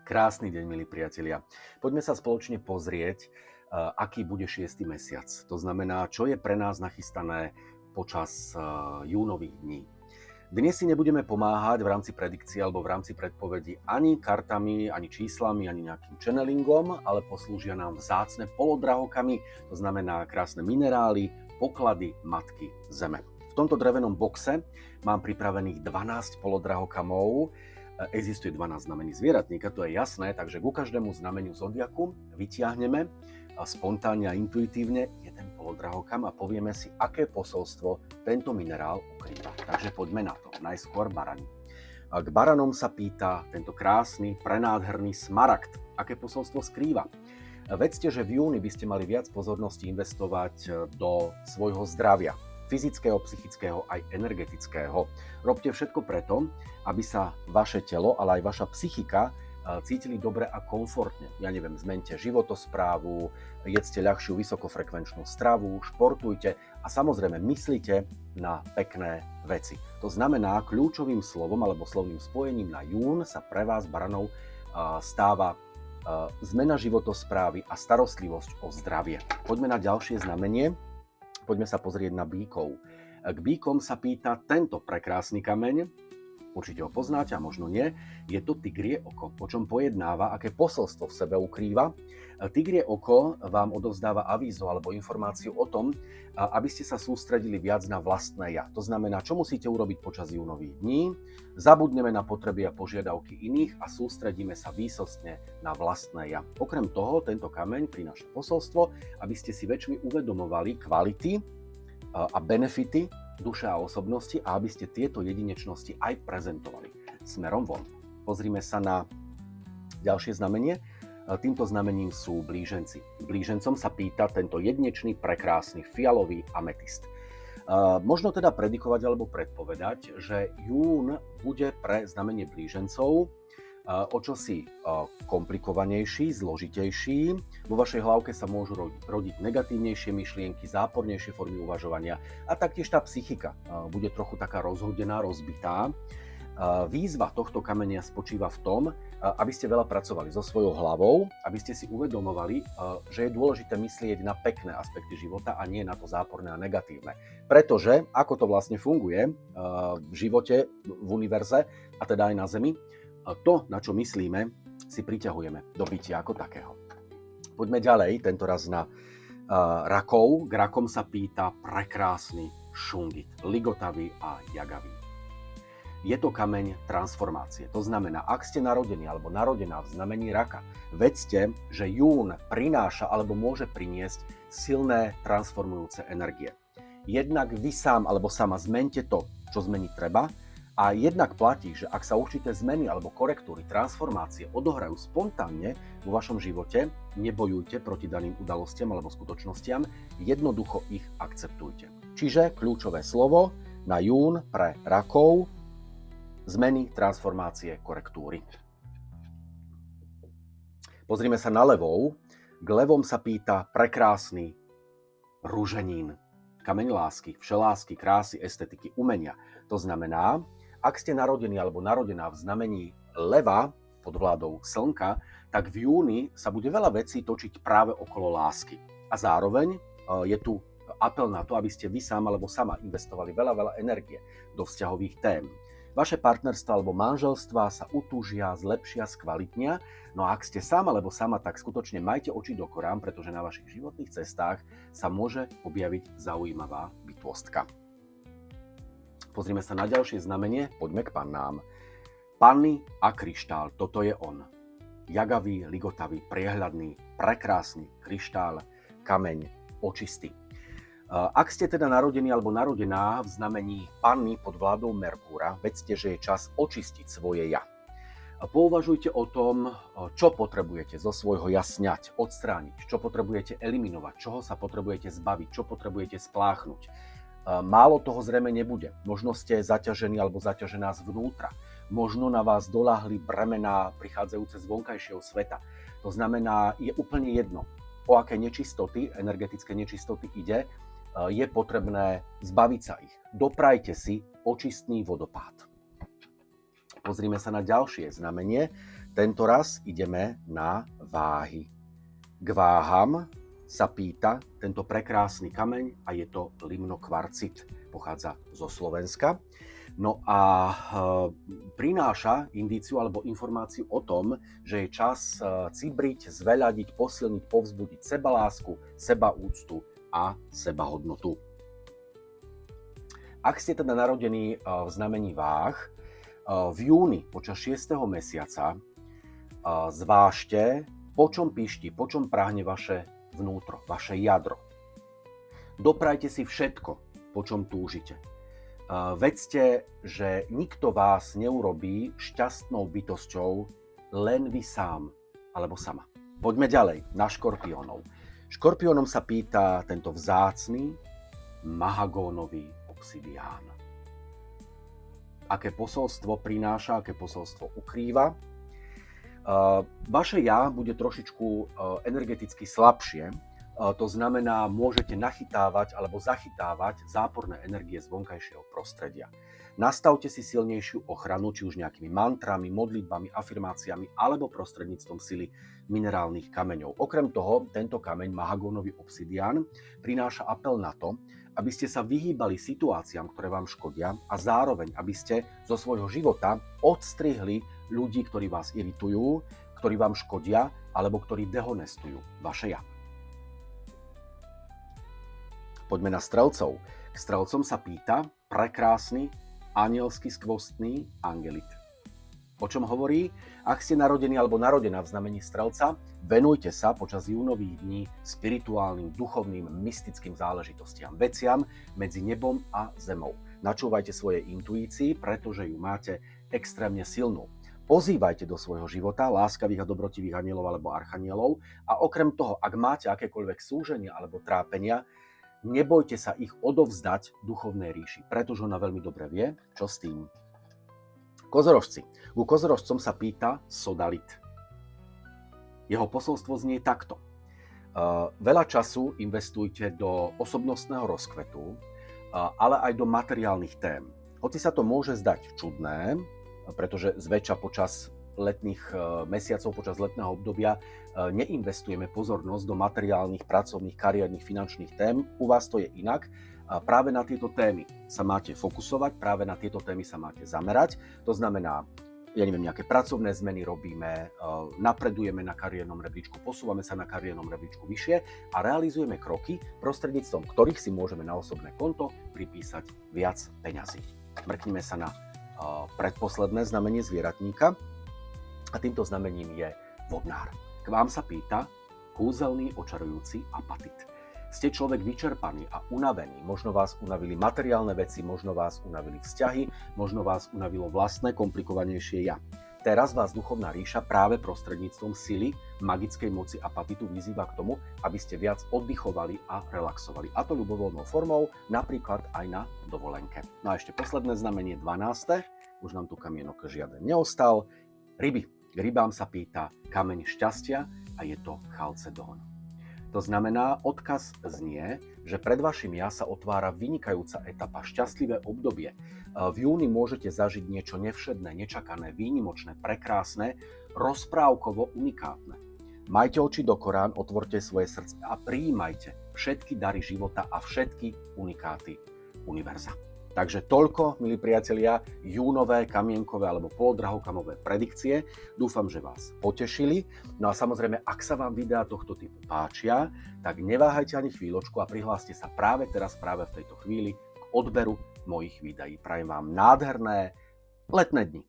Krásny deň, milí priatelia. Poďme sa spoločne pozrieť, aký bude 6. mesiac. To znamená, čo je pre nás nachystané počas júnových dní. Dnes si nebudeme pomáhať v rámci predikcie alebo v rámci predpovedí ani kartami, ani číslami, ani nejakým channelingom, ale poslúžia nám vzácne polodrahokamy, to znamená krásne minerály, poklady Matky Zeme. V tomto drevenom boxe mám pripravených 12 polodrahokamov. Existuje 12 znamení zvieratníka, to je jasné, takže ku každému znameniu zodiaku vytiahneme spontánne a intuitívne jeden polodrahokam a povieme si, aké posolstvo tento minerál ukrýva. Takže poďme na to. Najskôr barani. K baranom sa pýta tento krásny, prenádherný smaragd, aké posolstvo skrýva. Vedzte, že v júni by ste mali viac pozornosti investovať do svojho zdravia. Fyzického, psychického aj energetického. Robte všetko preto, aby sa vaše telo, ale aj vaša psychika cítili dobre a komfortne. Ja neviem, zmente životosprávu, jedzte ľahšiu vysokofrekvenčnú stravu, športujte a samozrejme myslite na pekné veci. To znamená, kľúčovým slovom alebo slovným spojením na jún sa pre vás, baranov, stáva zmena životosprávy a starostlivosť o zdravie. Poďme na ďalšie znamenie. Poďme sa pozrieť na bíkov. K bíkom sa pýta tento prekrásny kameň, určite ho poznáte a možno nie, je to tigrie oko, o čom pojednáva, aké posolstvo v sebe ukrýva. Tigrie oko vám odovzdáva avízo alebo informáciu o tom, aby ste sa sústredili viac na vlastné ja. To znamená, čo musíte urobiť počas júnových dní, zabudneme na potreby a požiadavky iných a sústredíme sa výsostne na vlastné ja. Okrem toho, tento kameň prináša posolstvo, aby ste si väčšmi uvedomovali kvality a benefity duše a osobnosti a aby ste tieto jedinečnosti aj prezentovali smerom von. Pozrime sa na ďalšie znamenie. Týmto znamením sú blíženci. Blížencom sa pýta tento jedinečný, prekrásny fialový ametist. Možno teda predikovať alebo predpovedať, že jún bude pre znamenie blížencov o čosi komplikovanejší, zložitejší. Vo vašej hlavke sa môžu rodiť negatívnejšie myšlienky, zápornejšie formy uvažovania a taktiež tá psychika bude trochu taká rozhodená, rozbitá. Výzva tohto kamenia spočíva v tom, aby ste veľa pracovali so svojou hlavou, aby ste si uvedomovali, že je dôležité myslieť na pekné aspekty života a nie na to záporné a negatívne. Pretože, ako to vlastne funguje v živote, v univerze a teda aj na Zemi, to, na čo myslíme, si priťahujeme do bytia ako takého. Poďme ďalej, tentoraz na rakov. K rakom sa pýta prekrásny šungit, ligotavý a jagavý. Je to kameň transformácie. To znamená, ak ste narodení alebo narodená v znamení raka, vedzte, že jún prináša alebo môže priniesť silné transformujúce energie. Jednak vy sám alebo sama zmente to, čo zmeniť treba, a jednak platí, že ak sa určité zmeny alebo korektúry, transformácie odohrajú spontánne vo vašom živote, nebojujte proti daným udalostiam alebo skutočnostiam, jednoducho ich akceptujte. Čiže kľúčové slovo na jún pre rakov: zmeny, transformácie, korektúry. Pozrime sa na levov. K levom sa pýta prekrásny ruženín, kameň lásky, všelásky, krásy, estetiky, umenia. To znamená, ak ste narodení alebo narodená v znamení leva pod vládou slnka, tak v júni sa bude veľa vecí točiť práve okolo lásky. A zároveň je tu apel na to, aby ste vy sám alebo sama investovali veľa energie do vzťahových tém. Vaše partnerstva alebo manželstva sa utúžia, zlepšia, skvalitnia. No a ak ste sám alebo sama, tak skutočne majte oči do korán, pretože na vašich životných cestách sa môže objaviť zaujímavá bytostka. Pozrime sa na ďalšie znamenie, poďme k pannám. Panny a kryštál, toto je on. Jagavý, ligotavý, priehľadný, prekrásny kryštál, kameň očistý. Ak ste teda narodení alebo narodená v znamení panny pod vládou Merkúra, vedzte, že je čas očistiť svoje ja. Pouvažujte o tom, čo potrebujete zo svojho ja sňať, odstrániť, čo potrebujete eliminovať, čoho sa potrebujete zbaviť, čo potrebujete spláchnuť. Málo toho zrejme nebude. Možno ste zaťažení alebo zaťažená zvnútra. Možno na vás doľahli bremená prichádzajúce z vonkajšieho sveta. To znamená, je úplne jedno, o aké nečistoty, energetické nečistoty ide, je potrebné zbaviť sa ich. Doprajte si očistný vodopád. Pozrime sa na ďalšie znamenie. Tento raz ideme na váhy. K váham sa pýta tento prekrásny kameň a je to limnokvarcit. Pochádza zo Slovenska. No a prináša indíciu alebo informáciu o tom, že je čas cibriť, zveľadiť, posilniť, povzbudiť sebalásku, sebaúctu a sebahodnotu. Ak ste teda narodení v znamení váh, v júni počas 6. mesiaca zvážte, po čom píšti, po čom prahne vaše vnútro, vaše jadro. Doprajte si všetko, po čom túžite. Vedzte, že nikto vás neurobí šťastnou bytosťou, len vy sám alebo sama. Poďme ďalej na škorpiónov. Škorpiónom sa pýta tento vzácny mahagónový obsidián. Aké posolstvo prináša, aké posolstvo ukrýva? Vaše ja bude trošičku energeticky slabšie. To znamená, môžete nachytávať alebo zachytávať záporné energie z vonkajšieho prostredia. Nastavte si silnejšiu ochranu, či už nejakými mantrami, modlitbami, afirmáciami alebo prostredníctvom sily minerálnych kameňov. Okrem toho, tento kameň, mahagónový obsidián, prináša apel na to, aby ste sa vyhýbali situáciám, ktoré vám škodia a zároveň, aby ste zo svojho života odstrihli ľudí, ktorí vás iritujú, ktorí vám škodia alebo ktorí dehonestujú vaše ja. Poďme na strelcov. K strelcom sa pýta prekrásny, anielsky skvostný angelit. O čom hovorí? Ak ste narodení alebo narodená v znamení strelca, venujte sa počas júnových dní spirituálnym, duchovným, mystickým záležitostiam, veciam medzi nebom a zemou. Načúvajte svojej intuícii, pretože ju máte extrémne silnú. Pozývajte do svojho života láskavých a dobrotivých anielov alebo archanielov a okrem toho, ak máte akékoľvek súženia alebo trápenia, nebojte sa ich odovzdať duchovnej ríši, pretože ona veľmi dobre vie, čo s tým. Kozorožci. Ku kozorožcom sa pýta sodalit. Jeho posolstvo znie takto. Veľa času investujte do osobnostného rozkvetu, ale aj do materiálnych tém. Hoci sa to môže zdať čudné, pretože zväčša počas letných mesiacov, počas letného obdobia neinvestujeme pozornosť do materiálnych, pracovných, kariérnych, finančných tém. U vás to je inak. Práve na tieto témy sa máte fokusovať, práve na tieto témy sa máte zamerať. To znamená, nejaké pracovné zmeny robíme, napredujeme na kariérnom rebríčku, posúvame sa na kariérnom rebríčku vyššie a realizujeme kroky, prostredníctvom ktorých si môžeme na osobné konto pripísať viac peňazí. Mrknime sa na predposledné znamenie zvieratníka a týmto znamením je vodnár. K vám sa pýta kúzelný, očarujúci apatit. Ste človek vyčerpaný a unavený, možno vás unavili materiálne veci, možno vás unavili vzťahy, možno vás unavilo vlastné komplikovanejšie ja. Teraz vás duchovná ríša práve prostredníctvom sily, magickej moci apatitu vyzýva k tomu, aby ste viac oddychovali a relaxovali. A to ľubovoľnou formou, napríklad aj na dovolenke. No a ešte posledné znamenie 12. Už nám tu kamienok žiaden neostal. Ryby. K rybám sa pýta kameň šťastia a je to chalcedón. To znamená, odkaz znie, že pred vašim ja sa otvára vynikajúca etapa, šťastlivé obdobie. V júni môžete zažiť niečo nevšedné, nečakané, výnimočné, prekrásne, rozprávkovo unikátne. Majte oči do Korán, otvorte svoje srdce a prijímajte všetky dary života a všetky unikáty univerza. Takže toľko, milí priatelia, júnové, kamienkové alebo polodrahokamové predikcie. Dúfam, že vás potešili. No a samozrejme, ak sa vám videá tohto typu páčia, tak neváhajte ani chvíľočku a prihláste sa práve teraz, práve v tejto chvíli k odberu mojich videí. Prajem vám nádherné letné dni.